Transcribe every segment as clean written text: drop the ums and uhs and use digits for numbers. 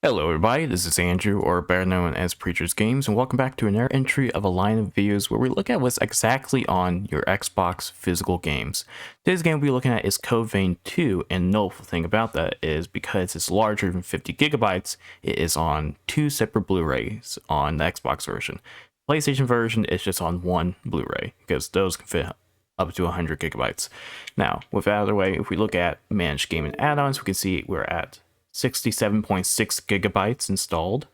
Hello everybody, this is Andrew, or better known as Preacher's Games, and welcome back to another entry of a line of videos where we look at what's exactly on your Xbox physical games. Today's game we'll be looking at is Code Vein 2, and the notable thing about that is because it's larger than 50 gigabytes, it is on two separate Blu-rays on the Xbox version. PlayStation version is just on one Blu-ray, because those can fit up to 100 gigabytes. Now, with that out of the way, if we look at Managed Game and Add-ons, we can see we're at 67.6 gigabytes installed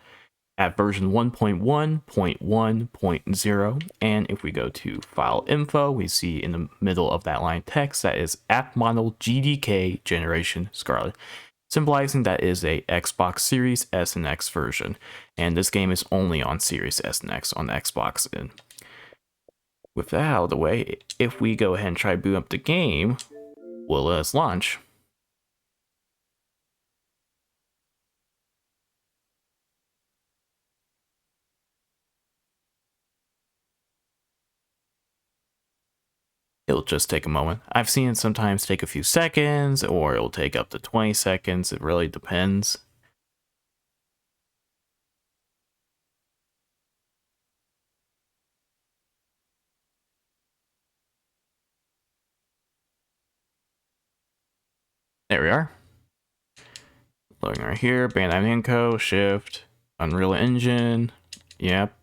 at version 1.1.1.0, and if we go to file info, we see in the middle of that line text that is app model GDK generation Scarlet, symbolizing that is a Xbox Series S and X version, and this game is only on Series S and X on the Xbox. And with that out of the way, if we go ahead and try boot up the game, will let us launch. It'll just take a moment. I've seen it sometimes take a few seconds, or it'll take up to 20 seconds. It really depends. There we are. Loading right here, Bandai Namco, Shift, Unreal Engine. Yep.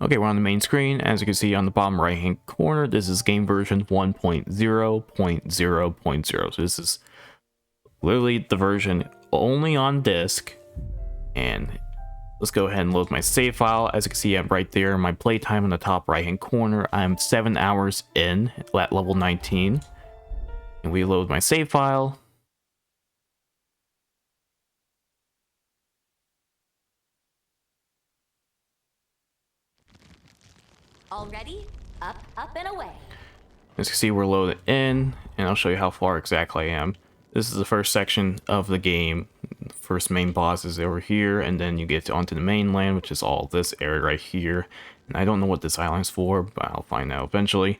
Okay, we're on the main screen. As you can see on the bottom right hand corner, this is game version 1.0.0.0. So this is literally the version only on disk. And let's go ahead and load my save file. As you can see, I'm right there. My playtime in the top right hand corner. I'm 7 hours in at level 19. And we load my save file. All ready? Up, and away. As you can see, we're loaded in, and I'll show you how far exactly I am. This is the first section of the game. The first main boss is over here, and then you get onto the mainland, which is all this area right here. And I don't know what this island's for, but I'll find out eventually.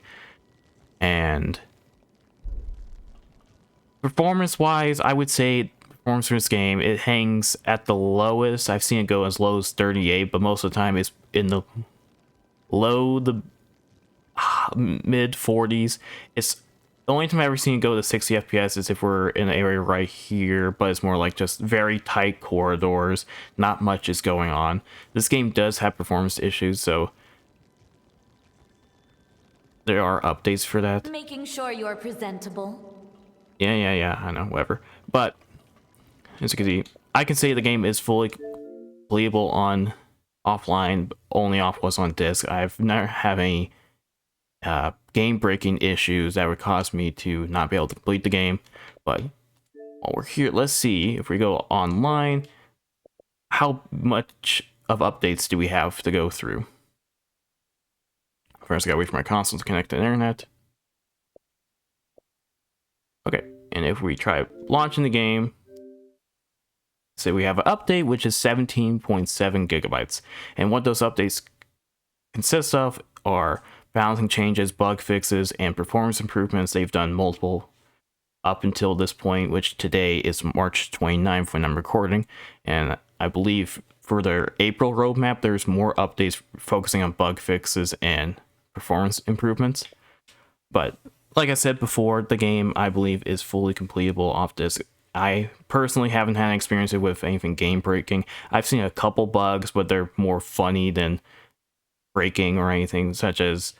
And performance-wise, I would say performance for this game, it hangs at the lowest. I've seen it go as low as 38, but most of the time it's in the mid 40s. It's the only time I've ever seen it go to 60 FPS is if we're in an area right here, but it's more like just very tight corridors. Not much is going on. This game does have performance issues, so there are updates for that. Making sure you're presentable. Yeah, I know, whatever. But as you can see, I can say the game is fully playable on offline, only off was on disc. I've never had any game-breaking issues that would cause me to not be able to complete the game. But while we're here, let's see if we go online, how much of updates do we have to go through? First, I gotta wait for my console to connect to the internet. Okay, and if we try launching the game, say we have an update, which is 17.7 gigabytes. And what those updates consist of are balancing changes, bug fixes, and performance improvements. They've done multiple up until this point, which today is March 29th when I'm recording. And I believe for their April roadmap, there's more updates focusing on bug fixes and performance improvements. But like I said before, the game, I believe, is fully completable off disk. I personally haven't had an experience with anything game breaking. I've seen a couple bugs, but they're more funny than breaking or anything, such as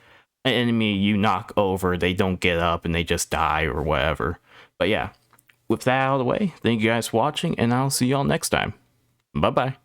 an enemy you knock over, they don't get up and they just die or whatever. But yeah, with that out of the way, thank you guys for watching, and I'll see y'all next time. Bye bye.